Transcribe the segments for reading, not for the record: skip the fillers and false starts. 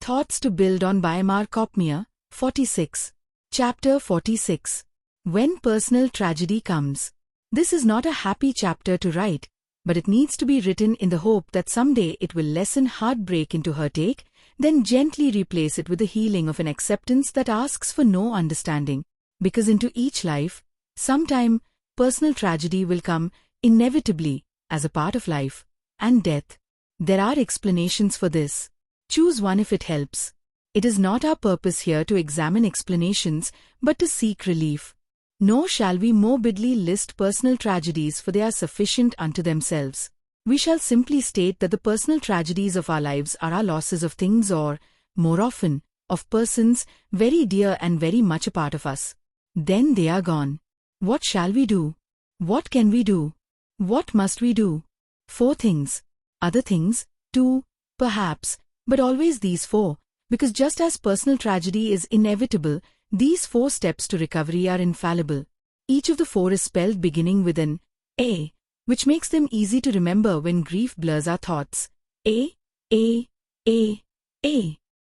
Thoughts to build on by KOPMEYER, 46. Chapter 46. When personal tragedy comes. This is not a happy chapter to write, but it needs to be written in the hope that someday it will lessen heartbreak into heartache, then gently replace it with the healing of an acceptance that asks for no understanding. Because into each life, sometime, personal tragedy will come, inevitably, as a part of life and death. There are explanations for this. Choose one if it helps. It is not our purpose here to examine explanations, but to seek relief. Nor shall we morbidly list personal tragedies, for they are sufficient unto themselves. We shall simply state that the personal tragedies of our lives are our losses of things or, more often, of persons, very dear and very much a part of us. Then they are gone. What shall we do? What can we do? What must we do? 4 things. Other things, too, perhaps, but always these 4, because just as personal tragedy is inevitable, these 4 steps to recovery are infallible. Each of the 4 is spelled beginning with an A, which makes them easy to remember when grief blurs our thoughts. A.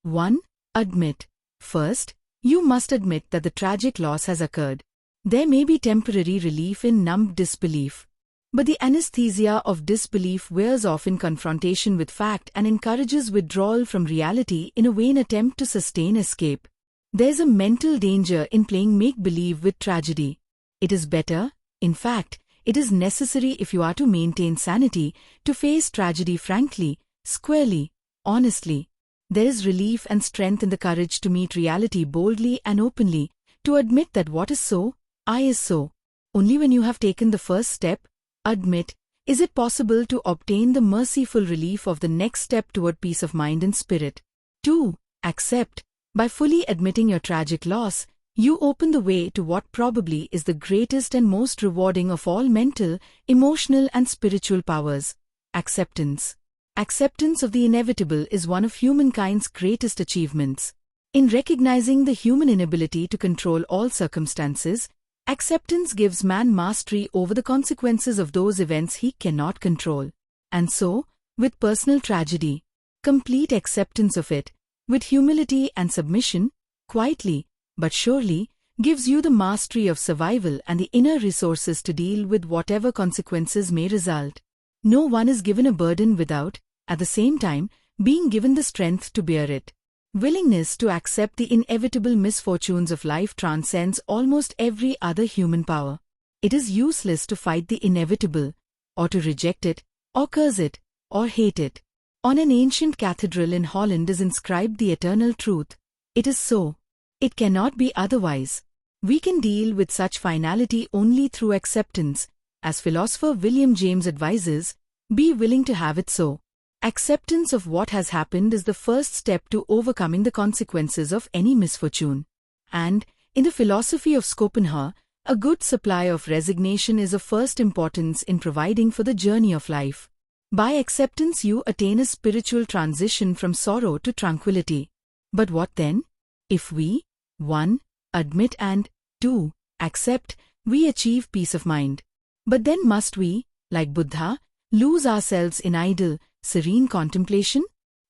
1. Admit. First, you must admit that the tragic loss has occurred. There may be temporary relief in numb disbelief, but the anesthesia of disbelief wears off in confrontation with fact and encourages withdrawal from reality in a vain attempt to sustain escape. There's a mental danger in playing make-believe with tragedy. It is better, in fact, it is necessary if you are to maintain sanity, to face tragedy frankly, squarely, honestly. There is relief and strength in the courage to meet reality boldly and openly, to admit that what is so, is so. Only when you have taken the first step, admit, is it possible to obtain the merciful relief of the next step toward peace of mind and spirit. 2. Accept. By fully admitting your tragic loss, you open the way to what probably is the greatest and most rewarding of all mental, emotional and spiritual powers. Acceptance. Acceptance of the inevitable is one of humankind's greatest achievements. In recognizing the human inability to control all circumstances, acceptance gives man mastery over the consequences of those events he cannot control. And so, with personal tragedy, complete acceptance of it, with humility and submission, quietly, but surely, gives you the mastery of survival and the inner resources to deal with whatever consequences may result. No one is given a burden without, at the same time, being given the strength to bear it. Willingness to accept the inevitable misfortunes of life transcends almost every other human power. It is useless to fight the inevitable, or to reject it, or curse it, or hate it. On an ancient cathedral in Holland is inscribed the eternal truth. It is so. It cannot be otherwise. We can deal with such finality only through acceptance. As philosopher William James advises, be willing to have it so. Acceptance of what has happened is the first step to overcoming the consequences of any misfortune. And, in the philosophy of Schopenhauer, a good supply of resignation is of first importance in providing for the journey of life. By acceptance you attain a spiritual transition from sorrow to tranquility. But what then? If we, 1. Admit and, 2. Accept, we achieve peace of mind. But then must we, like Buddha, lose ourselves in idle, serene contemplation?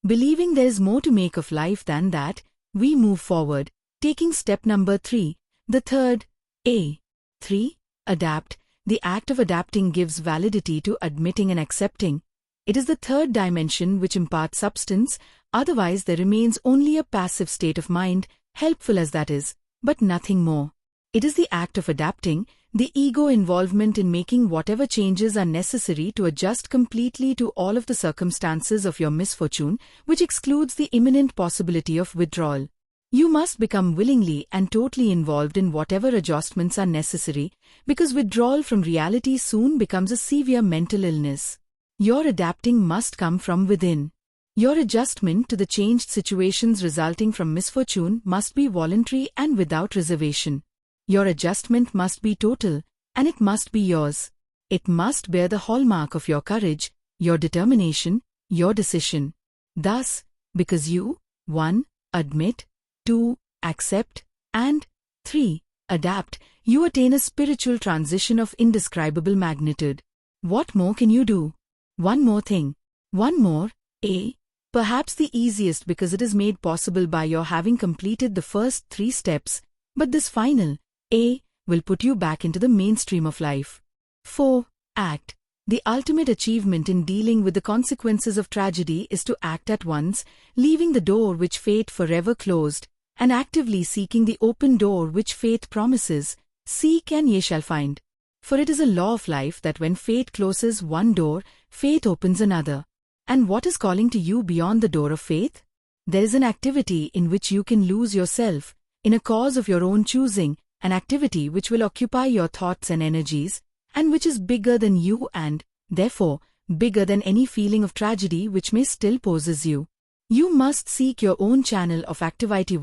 Believing there is more to make of life than that, we move forward, taking step number 3, the third, A. 3. Adapt. The act of adapting gives validity to admitting and accepting. It is the third dimension which imparts substance, otherwise there remains only a passive state of mind, helpful as that is, but nothing more. It is the act of adapting, the ego involvement in making whatever changes are necessary to adjust completely to all of the circumstances of your misfortune, which excludes the imminent possibility of withdrawal. You must become willingly and totally involved in whatever adjustments are necessary, because withdrawal from reality soon becomes a severe mental illness. Your adapting must come from within. Your adjustment to the changed situations resulting from misfortune must be voluntary and without reservation. Your adjustment must be total, and it must be yours. It must bear the hallmark of your courage, your determination, your decision. Thus, because you, 1. Admit, 2. Accept, and 3. Adapt, you attain a spiritual transition of indescribable magnitude. What more can you do? One more thing. One more, A. perhaps the easiest because it is made possible by your having completed the first 3 steps, but this final, A, will put you back into the mainstream of life. 4. Act. The ultimate achievement in dealing with the consequences of tragedy is to act at once, leaving the door which fate forever closed, and actively seeking the open door which faith promises. Seek and ye shall find. For it is a law of life that when fate closes one door, fate opens another. And what is calling to you beyond the door of faith? There is an activity in which you can lose yourself, in a cause of your own choosing, an activity which will occupy your thoughts and energies, and which is bigger than you and, therefore, bigger than any feeling of tragedy which may still possess you. You must seek your own channel of activity,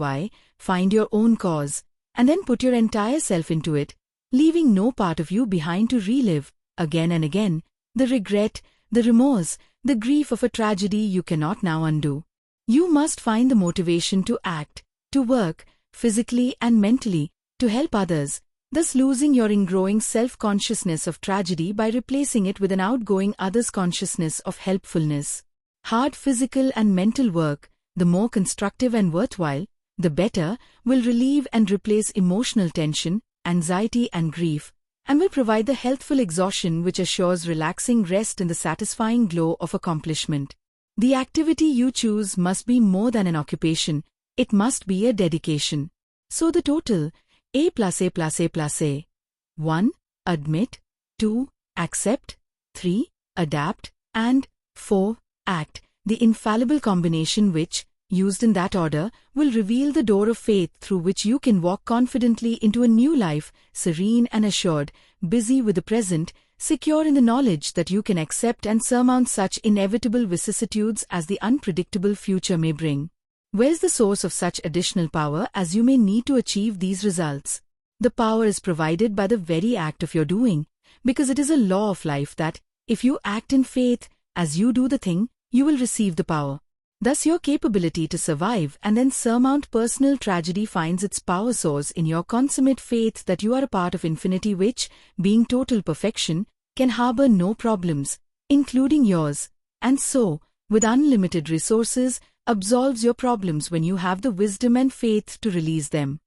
find your own cause, and then put your entire self into it, leaving no part of you behind to relive, again and again, the regret, the remorse, the grief of a tragedy you cannot now undo. You must find the motivation to act, to work, physically and mentally, to help others, thus losing your ingrowing self-consciousness of tragedy by replacing it with an outgoing others' consciousness of helpfulness. Hard physical and mental work, the more constructive and worthwhile, the better, will relieve and replace emotional tension, anxiety and grief, and will provide the healthful exhaustion which assures relaxing rest in the satisfying glow of accomplishment. The activity you choose must be more than an occupation, it must be a dedication. So the total, A plus A plus A plus A. 1. Admit. 2. Accept. 3. Adapt. And 4. Act, the infallible combination which, used in that order, will reveal the door of faith through which you can walk confidently into a new life, serene and assured, busy with the present, secure in the knowledge that you can accept and surmount such inevitable vicissitudes as the unpredictable future may bring. Where's the source of such additional power as you may need to achieve these results? The power is provided by the very act of your doing, because it is a law of life that, if you act in faith, as you do the thing, you will receive the power. Thus your capability to survive and then surmount personal tragedy finds its power source in your consummate faith that you are a part of infinity which, being total perfection, can harbor no problems, including yours, and so, with unlimited resources, absolves your problems when you have the wisdom and faith to release them.